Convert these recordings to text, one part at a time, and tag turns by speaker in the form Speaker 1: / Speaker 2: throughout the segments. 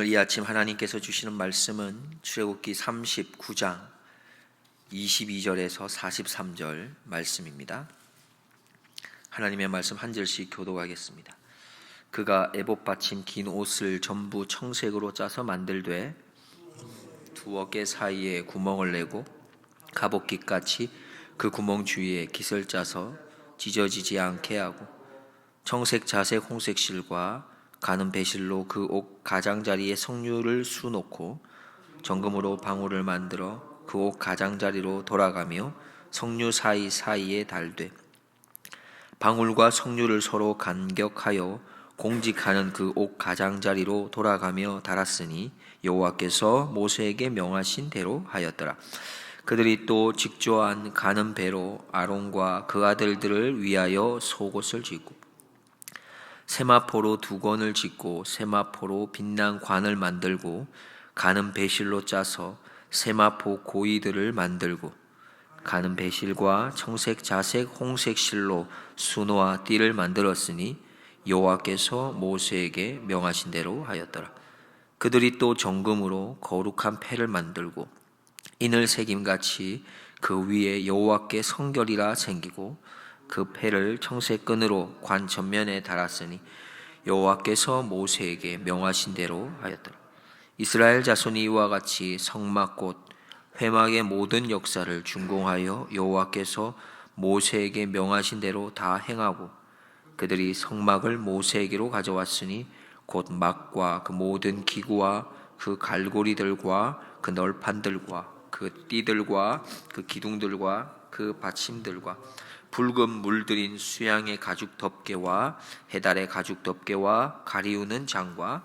Speaker 1: 오늘 이 아침 하나님께서 주시는 말씀은 출애굽기 39장 22절에서 43절 말씀입니다. 하나님의 말씀 한 절씩 교독하겠습니다. 그가 에봇 받침 긴 옷을 전부 청색으로 짜서 만들되 두 어깨 사이에 구멍을 내고 갑옷깃같이 그 구멍 주위에 깃을 짜서 찢어지지 않게 하고 청색, 자색, 홍색 실과 가는 배실로 그 옷 가장자리에 성류를 수놓고 정금으로 방울을 만들어 그 옷 가장자리로 돌아가며 성류 사이사이에 달되 방울과 성류를 서로 간격하여 공직하는 그 옷 가장자리로 돌아가며 달았으니 여호와께서 모세에게 명하신 대로 하였더라. 그들이 또 직조한 가는 배로 아론과 그 아들들을 위하여 속옷을 짓고 세마포로 두건을 짓고 세마포로 빛난 관을 만들고 가는 배실로 짜서 세마포 고이들을 만들고 가는 배실과 청색, 자색, 홍색 실로 수노와 띠를 만들었으니 여호와께서 모세에게 명하신 대로 하였더라. 그들이 또 정금으로 거룩한 패를 만들고 이늘 새김같이 그 위에 여호와께 성결이라 생기고 그 패를 청색 끈으로 관 전면에 달았으니 여호와께서 모세에게 명하신 대로 하였더라. 이스라엘 자손이 이와 같이 성막 곧 회막의 모든 역사를 준공하여 여호와께서 모세에게 명하신 대로 다 행하고 그들이 성막을 모세에게로 가져왔으니 곧 막과 그 모든 기구와 그 갈고리들과 그 널판들과 그 띠들과 그 기둥들과 그 받침들과 붉은 물들인 수양의 가죽 덮개와 해달의 가죽 덮개와 가리우는 장과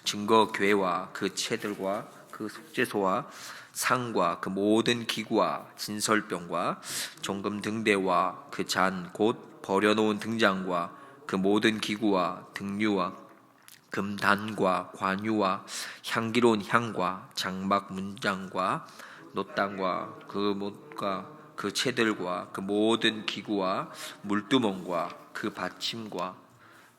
Speaker 1: 증거 궤와 그 채들과 그 속죄소와 상과 그 모든 기구와 진설병과 정금 등대와 그 잔 곧 버려놓은 등잔과 그 모든 기구와 등류와 금단과 관유와 향기로운 향과 장막 문장과 놋단과 그 못과 그 채들과 그 모든 기구와 물두멍과 그 받침과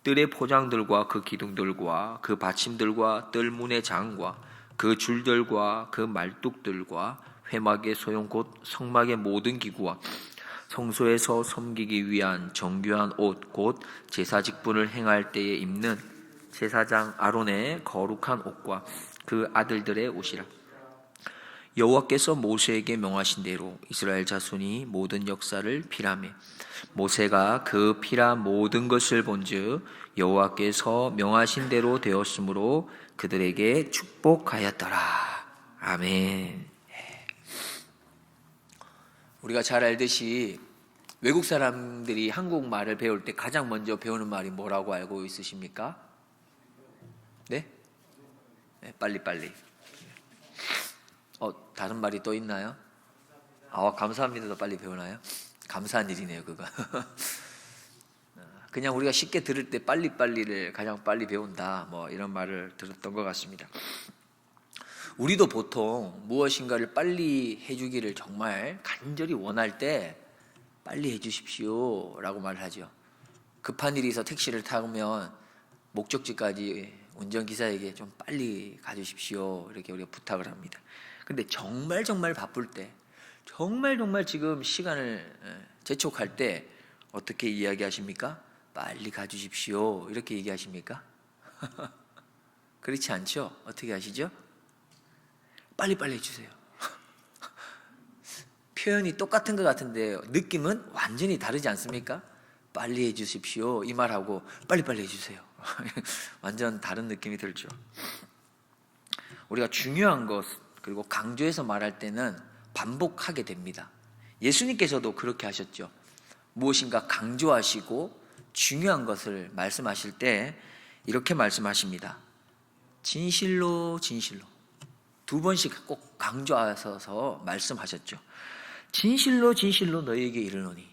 Speaker 1: 뜰의 포장들과 그 기둥들과 그 받침들과 뜰문의 장과 그 줄들과 그 말뚝들과 회막의 소용 곧 성막의 모든 기구와 성소에서 섬기기 위한 정교한 옷 곧 제사 직분을 행할 때에 입는 제사장 아론의 거룩한 옷과 그 아들들의 옷이라. 여호와께서 모세에게 명하신 대로 이스라엘 자손이 모든 역사를 피라매 모세가 그 피라 모든 것을 본즉 여호와께서 명하신 대로 되었으므로 그들에게 축복하였더라. 아멘. 우리가 잘 알듯이 외국 사람들이 한국말을 배울 때 가장 먼저 배우는 말이 뭐라고 알고 있으십니까? 네? 빨리빨리. 다른 말이 또 있나요? 감사합니다도 빨리 배우나요? 감사한 일이네요, 그거. 그냥 우리가 쉽게 들을 때 빨리빨리를 가장 빨리 배운다, 이런 말을 들었던 것 같습니다. 우리도 보통 무엇인가를 빨리 해주기를 정말 간절히 원할 때 빨리 해주십시오 라고 말을 하죠. 급한 일이 있어 택시를 타면 목적지까지 운전기사에게 좀 빨리 가주십시오 이렇게 우리가 부탁을 합니다. 근데 정말 바쁠 때 정말 지금 시간을 재촉할 때 어떻게 이야기하십니까? 빨리 가주십시오 이렇게 얘기하십니까? 그렇지 않죠? 어떻게 하시죠? 빨리빨리 해주세요. 표현이 똑같은 것 같은데 느낌은 완전히 다르지 않습니까? 빨리 해주십시오 이 말하고 빨리빨리 해주세요 완전 다른 느낌이 들죠. 우리가 중요한 것 그리고 강조해서 말할 때는 반복하게 됩니다. 예수님께서도 그렇게 하셨죠. 무엇인가 강조하시고 중요한 것을 말씀하실 때 이렇게 말씀하십니다. 진실로 두 번씩 꼭 강조하셔서 말씀하셨죠. 진실로 너희에게 이르노니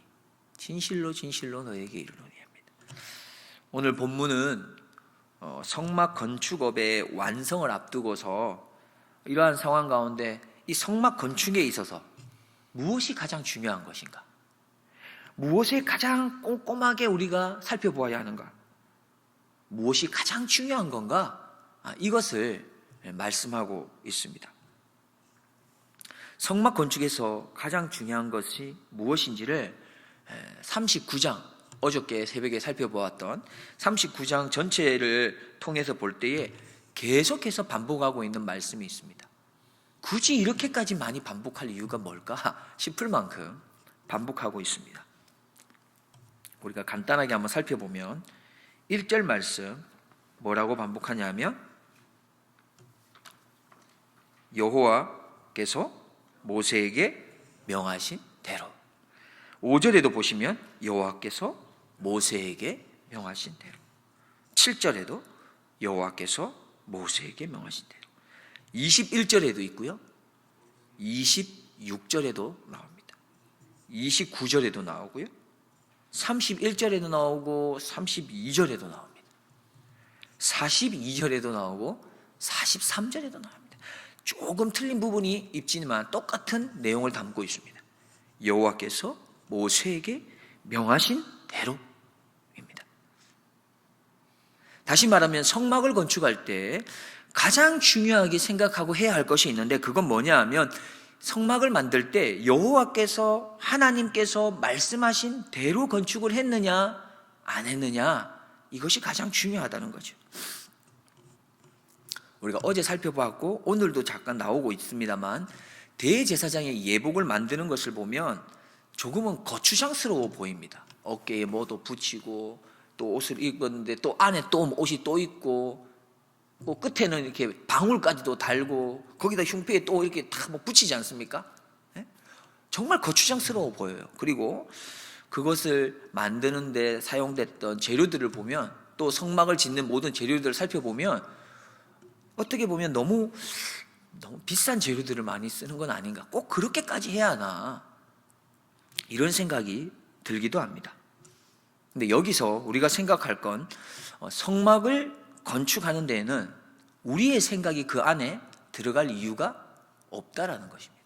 Speaker 1: 진실로 너희에게 이르노니 합니다. 오늘 본문은 성막 건축업의 완성을 앞두고서 이러한 상황 가운데 이 성막 건축에 있어서 무엇이 가장 중요한 것인가? 무엇을 가장 꼼꼼하게 우리가 살펴보아야 하는가? 무엇이 가장 중요한 건가? 이것을 말씀하고 있습니다. 성막 건축에서 가장 중요한 것이 무엇인지를 39장, 어저께 새벽에 살펴보았던 39장 전체를 통해서 볼 때에 계속해서 반복하고 있는 말씀이 있습니다. 굳이 이렇게까지 많이 반복할 이유가 뭘까 싶을 만큼 반복하고 있습니다. 우리가 간단하게 한번 살펴보면 1절 말씀 뭐라고 반복하냐면 여호와께서 모세에게 명하신 대로. 5절에도 보시면 여호와께서 모세에게 명하신 대로. 7절에도 여호와께서 모세에게 명하신 대로. 21절에도 있고요, 26절에도 나옵니다. 29절에도 나오고요, 31절에도 나오고 32절에도 나옵니다. 42절에도 나오고 43절에도 나옵니다. 조금 틀린 부분이 있지만 똑같은 내용을 담고 있습니다. 여호와께서 모세에게 명하신 대로입니다. 다시 말하면 성막을 건축할 때 가장 중요하게 생각하고 해야 할 것이 있는데, 그건 뭐냐 하면 성막을 만들 때 여호와께서, 하나님께서 말씀하신 대로 건축을 했느냐 안 했느냐, 이것이 가장 중요하다는 거죠. 우리가 어제 살펴봤고 오늘도 잠깐 나오고 있습니다만, 대제사장의 예복을 만드는 것을 보면 조금은 거추장스러워 보입니다. 어깨에 뭐도 붙이고 또 옷을 입었는데 또 안에 또 옷이 또 있고, 뭐 끝에는 이렇게 방울까지도 달고 거기다 흉패에 또 이렇게 다 뭐 붙이지 않습니까? 정말 거추장스러워 보여요. 그리고 그것을 만드는데 사용됐던 재료들을 보면, 또 성막을 짓는 모든 재료들을 살펴보면 어떻게 보면 너무 비싼 재료들을 많이 쓰는 건 아닌가, 꼭 그렇게까지 해야 하나, 이런 생각이 들기도 합니다. 근데 여기서 우리가 생각할 건 성막을 건축하는 데에는 우리의 생각이 그 안에 들어갈 이유가 없다라는 것입니다.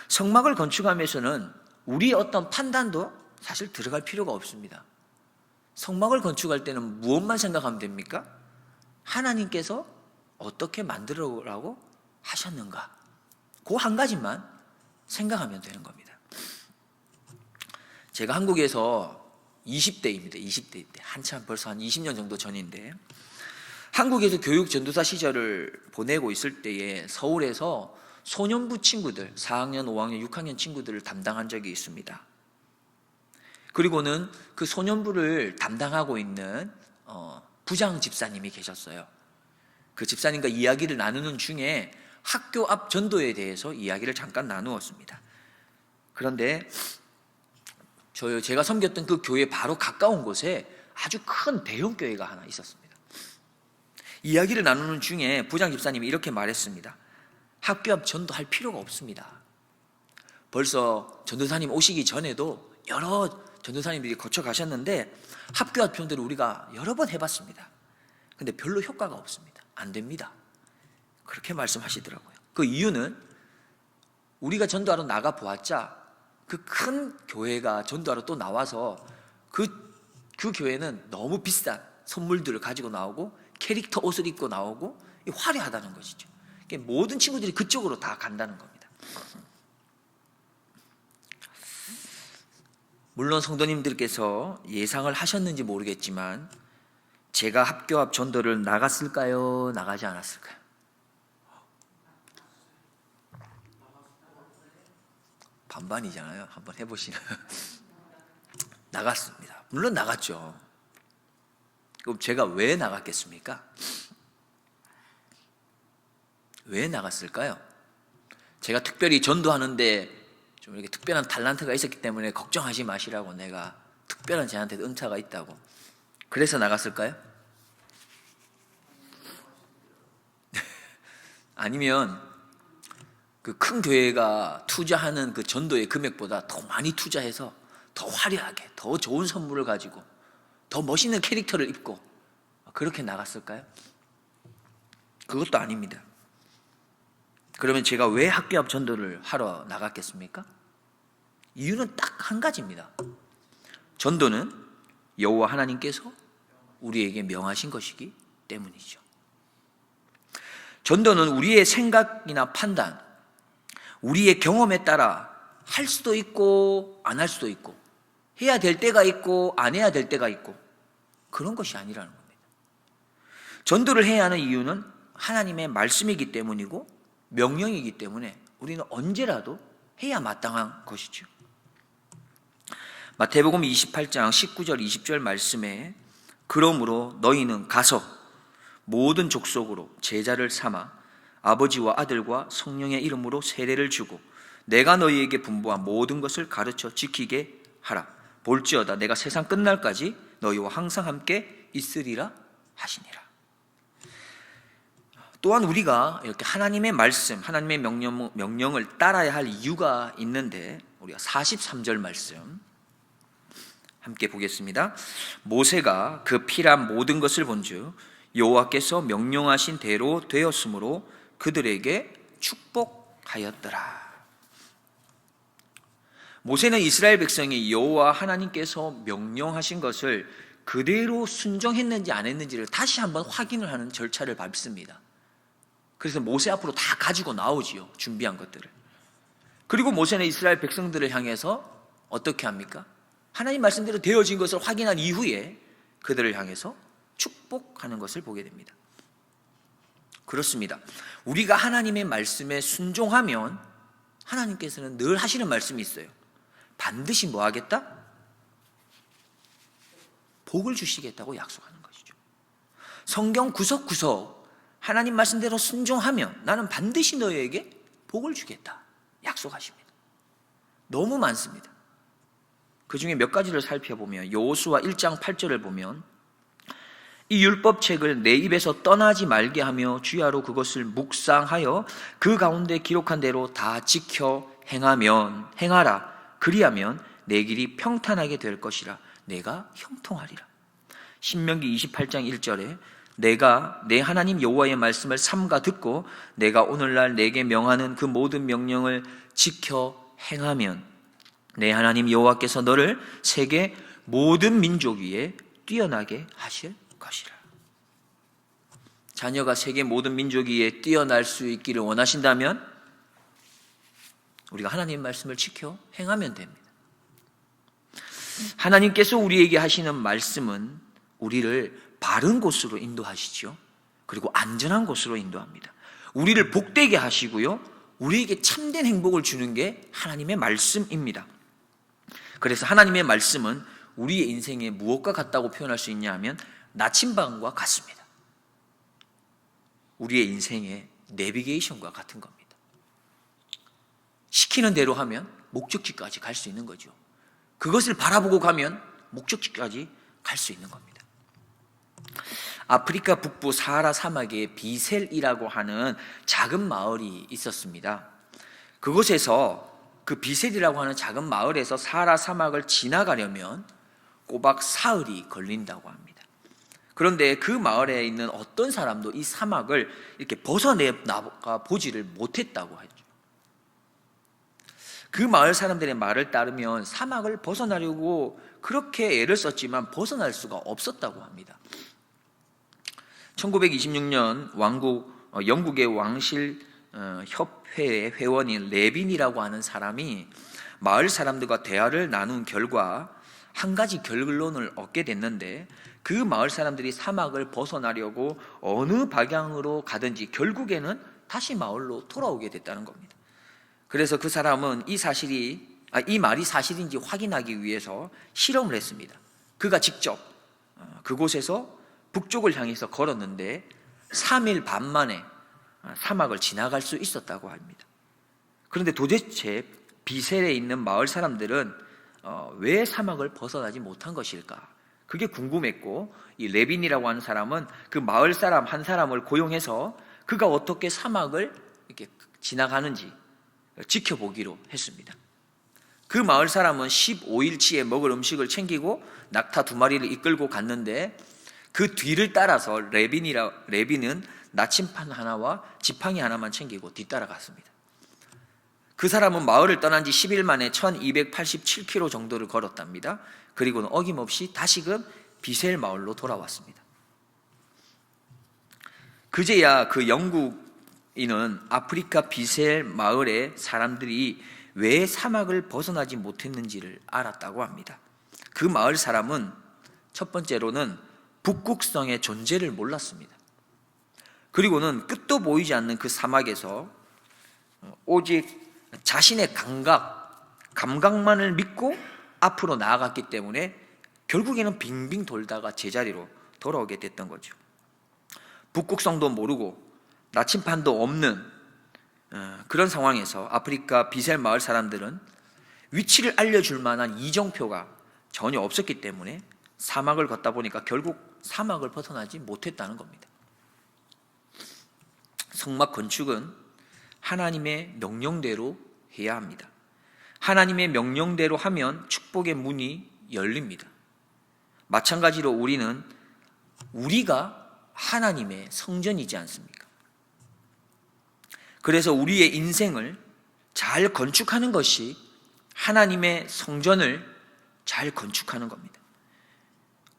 Speaker 1: 성막을 건축하면서는 우리의 어떤 판단도 사실 들어갈 필요가 없습니다. 성막을 건축할 때는 무엇만 생각하면 됩니까? 하나님께서 어떻게 만들어라고 하셨는가, 그 한 가지만 생각하면 되는 겁니다. 제가 한국에서 20대입니다. 20대 때, 한참 벌써 한 20년 정도 전인데, 한국에서 교육 전도사 시절을 보내고 있을 때에 서울에서 소년부 친구들, 4학년, 5학년, 6학년 친구들을 담당한 적이 있습니다. 그리고는 그 소년부를 담당하고 있는 부장 집사님이 계셨어요. 그 집사님과 이야기를 나누는 중에 학교 앞 전도에 대해서 이야기를 잠깐 나누었습니다. 그런데 제가 섬겼던 그 교회 바로 가까운 곳에 아주 큰 대형 교회가 하나 있었습니다. 이야기를 나누는 중에 부장 집사님이 이렇게 말했습니다. 학교 앞 전도할 필요가 없습니다. 벌써 전도사님 오시기 전에도 여러 전도사님들이 거쳐가셨는데 학교 앞 전도를 우리가 여러 번 해봤습니다. 근데 별로 효과가 없습니다. 안 됩니다. 그렇게 말씀하시더라고요. 그 이유는 우리가 전도하러 나가 보았자 그 큰 교회가 전도하러 또 나와서 그 교회는 너무 비싼 선물들을 가지고 나오고 캐릭터 옷을 입고 나오고 화려하다는 것이죠. 모든 친구들이 그쪽으로 다 간다는 겁니다. 물론 성도님들께서 예상을 하셨는지 모르겠지만 제가 학교 앞 전도를 나갔을까요? 나가지 않았을까요? 반반이잖아요. 한번 해보시나요? 나갔습니다. 물론 나갔죠. 그럼 제가 왜 나갔겠습니까? 왜 나갔을까요? 제가 특별히 전도하는데 좀 이렇게 특별한 탤런트가 있었기 때문에 걱정하지 마시라고, 내가 특별한 쟤한테 은사가 있다고, 그래서 나갔을까요? 아니면 그 큰 교회가 투자하는 그 전도의 금액보다 더 많이 투자해서 더 화려하게, 더 좋은 선물을 가지고 더 멋있는 캐릭터를 입고 그렇게 나갔을까요? 그것도 아닙니다. 그러면 제가 왜 학교 앞 전도를 하러 나갔겠습니까? 이유는 딱 한 가지입니다. 전도는 여호와 하나님께서 우리에게 명하신 것이기 때문이죠.
Speaker 2: 전도는 우리의 생각이나 판단, 우리의 경험에 따라 할 수도 있고 안 할 수도 있고, 해야 될 때가 있고 안 해야 될 때가 있고, 그런 것이 아니라는 겁니다. 전도를 해야 하는 이유는 하나님의 말씀이기 때문이고 명령이기 때문에 우리는 언제라도 해야 마땅한 것이죠. 마태복음 28장 19절 20절 말씀에 그러므로 너희는 가서 모든 족속으로 제자를 삼아 아버지와 아들과 성령의 이름으로 세례를 주고 내가 너희에게 분부한 모든 것을 가르쳐 지키게 하라. 볼지어다 내가 세상 끝날까지 너희와 항상 함께 있으리라 하시니라. 또한 우리가 이렇게 하나님의 말씀, 하나님의 명령을 따라야 할 이유가 있는데, 우리가 43절 말씀 함께 보겠습니다. 모세가 그 피란 모든 것을 본즉 여호와께서 명령하신 대로 되었으므로 그들에게 축복하였더라. 모세는 이스라엘 백성이 여호와 하나님께서 명령하신 것을 그대로 순종했는지 안 했는지를 다시 한번 확인을 하는 절차를 밟습니다. 그래서 모세 앞으로 다 가지고 나오지요, 준비한 것들을. 그리고 모세는 이스라엘 백성들을 향해서 어떻게 합니까? 하나님 말씀대로 되어진 것을 확인한 이후에 그들을 향해서 축복하는 것을 보게 됩니다. 그렇습니다. 우리가 하나님의 말씀에 순종하면 하나님께서는 늘 하시는 말씀이 있어요. 반드시 뭐 하겠다? 복을 주시겠다고 약속하는 것이죠. 성경 구석구석 하나님 말씀대로 순종하면 나는 반드시 너희에게 복을 주겠다 약속하십니다. 너무 많습니다. 그 중에 몇 가지를 살펴보면 여호수아 1장 8절을 보면 이 율법책을 내 입에서 떠나지 말게 하며 주야로 그것을 묵상하여 그 가운데 기록한 대로 다 지켜 행하라. 그리하면 내 길이 평탄하게 될 것이라. 내가 형통하리라. 신명기 28장 1절에 내가 내 하나님 여호와의 말씀을 삼가 듣고 내가 오늘날 내게 명하는 그 모든 명령을 지켜 행하면 내 하나님 여호와께서 너를 세계 모든 민족 위에 뛰어나게 하실 것이라. 자녀가 세계 모든 민족 위에 뛰어날 수 있기를 원하신다면 우리가 하나님 말씀을 지켜 행하면 됩니다. 하나님께서 우리에게 하시는 말씀은 우리를 바른 곳으로 인도하시죠. 그리고 안전한 곳으로 인도합니다. 우리를 복되게 하시고요, 우리에게 참된 행복을 주는 게 하나님의 말씀입니다. 그래서 하나님의 말씀은 우리의 인생에 무엇과 같다고 표현할 수 있냐 하면 나침반과 같습니다. 우리의 인생의 내비게이션과 같은 겁니다. 시키는 대로 하면 목적지까지 갈 수 있는 거죠. 그것을 바라보고 가면 목적지까지 갈 수 있는 겁니다. 아프리카 북부 사하라 사막에 비셀이라고 하는 작은 마을이 있었습니다. 그곳에서 그 비셀이라고 하는 작은 마을에서 사하라 사막을 지나가려면 꼬박 사흘이 걸린다고 합니다. 그런데 그 마을에 있는 어떤 사람도 이 사막을 이렇게 벗어나가 보지를 못했다고 하죠. 그 마을 사람들의 말을 따르면 사막을 벗어나려고 그렇게 애를 썼지만 벗어날 수가 없었다고 합니다. 1926년 영국의 왕실 협회의 회원인 레빈이라고 하는 사람이 마을 사람들과 대화를 나눈 결과 한 가지 결론을 얻게 됐는데, 그 마을 사람들이 사막을 벗어나려고 어느 방향으로 가든지 결국에는 다시 마을로 돌아오게 됐다는 겁니다. 그래서 그 사람은 이 말이 사실인지 확인하기 위해서 실험을 했습니다. 그가 직접 그곳에서 북쪽을 향해서 걸었는데 3일 반 만에 사막을 지나갈 수 있었다고 합니다. 그런데 도대체 비셀에 있는 마을 사람들은 왜 사막을 벗어나지 못한 것일까? 그게 궁금했고, 이 레빈이라고 하는 사람은 그 마을 사람 한 사람을 고용해서 그가 어떻게 사막을 이렇게 지나가는지 지켜보기로 했습니다. 그 마을 사람은 15일치에 먹을 음식을 챙기고 낙타 2마리를 이끌고 갔는데, 그 뒤를 따라서 레빈은 나침반 하나와 지팡이 하나만 챙기고 뒤따라갔습니다. 그 사람은 마을을 떠난 지 10일 만에 1287km 정도를 걸었답니다. 그리고는 어김없이 다시금 비셀 마을로 돌아왔습니다. 그제야 그 영국 이는 아프리카 비셀 마을의 사람들이 왜 사막을 벗어나지 못했는지를 알았다고 합니다. 그 마을 사람은 첫 번째로는 북극성의 존재를 몰랐습니다. 그리고는 끝도 보이지 않는 그 사막에서 오직 자신의 감각만을 믿고 앞으로 나아갔기 때문에 결국에는 빙빙 돌다가 제자리로 돌아오게 됐던 거죠. 북극성도 모르고 나침판도 없는 그런 상황에서 아프리카 비셀 마을 사람들은 위치를 알려줄 만한 이정표가 전혀 없었기 때문에 사막을 걷다 보니까 결국 사막을 벗어나지 못했다는 겁니다. 성막 건축은 하나님의 명령대로 해야 합니다. 하나님의 명령대로 하면 축복의 문이 열립니다. 마찬가지로 우리가 하나님의 성전이지 않습니까? 그래서 우리의 인생을 잘 건축하는 것이 하나님의 성전을 잘 건축하는 겁니다.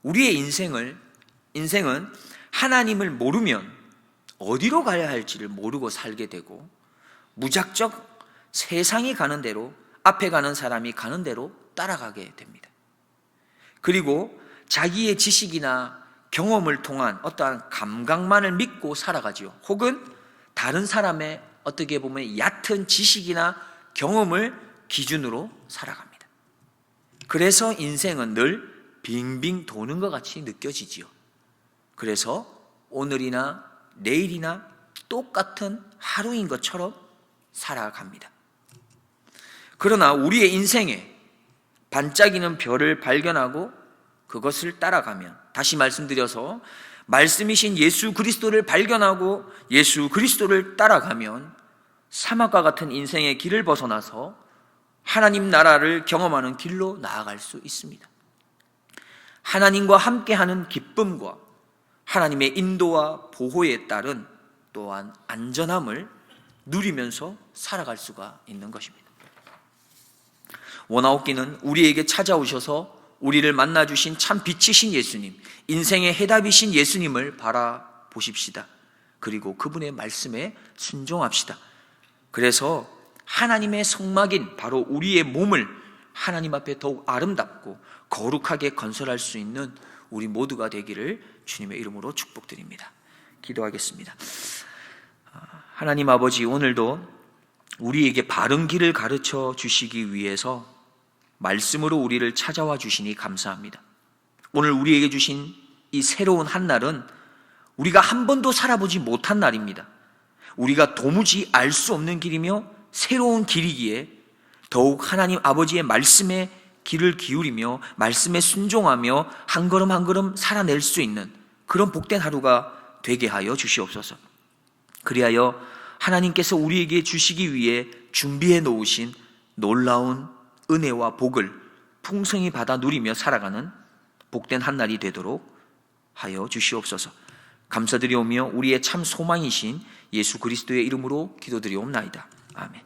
Speaker 2: 우리의 인생은 하나님을 모르면 어디로 가야 할지를 모르고 살게 되고 무작정 세상이 가는 대로, 앞에 가는 사람이 가는 대로 따라가게 됩니다. 그리고 자기의 지식이나 경험을 통한 어떠한 감각만을 믿고 살아가지요. 혹은 다른 사람의 어떻게 보면 얕은 지식이나 경험을 기준으로 살아갑니다. 그래서 인생은 늘 빙빙 도는 것 같이 느껴지지요. 그래서 오늘이나 내일이나 똑같은 하루인 것처럼 살아갑니다. 그러나 우리의 인생에 반짝이는 별을 발견하고 그것을 따라가면, 다시 말씀드려서 말씀이신 예수 그리스도를 발견하고 예수 그리스도를 따라가면 사막과 같은 인생의 길을 벗어나서 하나님 나라를 경험하는 길로 나아갈 수 있습니다. 하나님과 함께하는 기쁨과 하나님의 인도와 보호에 따른 또한 안전함을 누리면서 살아갈 수가 있는 것입니다. 원아웃기는 우리에게 찾아오셔서 우리를 만나주신 참 빛이신 예수님, 인생의 해답이신 예수님을 바라보십시다. 그리고 그분의 말씀에 순종합시다. 그래서 하나님의 성막인 바로 우리의 몸을 하나님 앞에 더욱 아름답고 거룩하게 건설할 수 있는 우리 모두가 되기를 주님의 이름으로 축복드립니다. 기도하겠습니다. 하나님 아버지, 오늘도 우리에게 바른 길을 가르쳐 주시기 위해서 말씀으로 우리를 찾아와 주시니 감사합니다. 오늘 우리에게 주신 이 새로운 한 날은 우리가 한 번도 살아보지 못한 날입니다. 우리가 도무지 알 수 없는 길이며 새로운 길이기에 더욱 하나님 아버지의 말씀에 귀를 기울이며 말씀에 순종하며 한 걸음 한 걸음 살아낼 수 있는 그런 복된 하루가 되게 하여 주시옵소서. 그리하여 하나님께서 우리에게 주시기 위해 준비해 놓으신 놀라운 은혜와 복을 풍성히 받아 누리며 살아가는 복된 한 날이 되도록 하여 주시옵소서. 감사드리오며 우리의 참 소망이신 예수 그리스도의 이름으로 기도드리옵나이다. 아멘.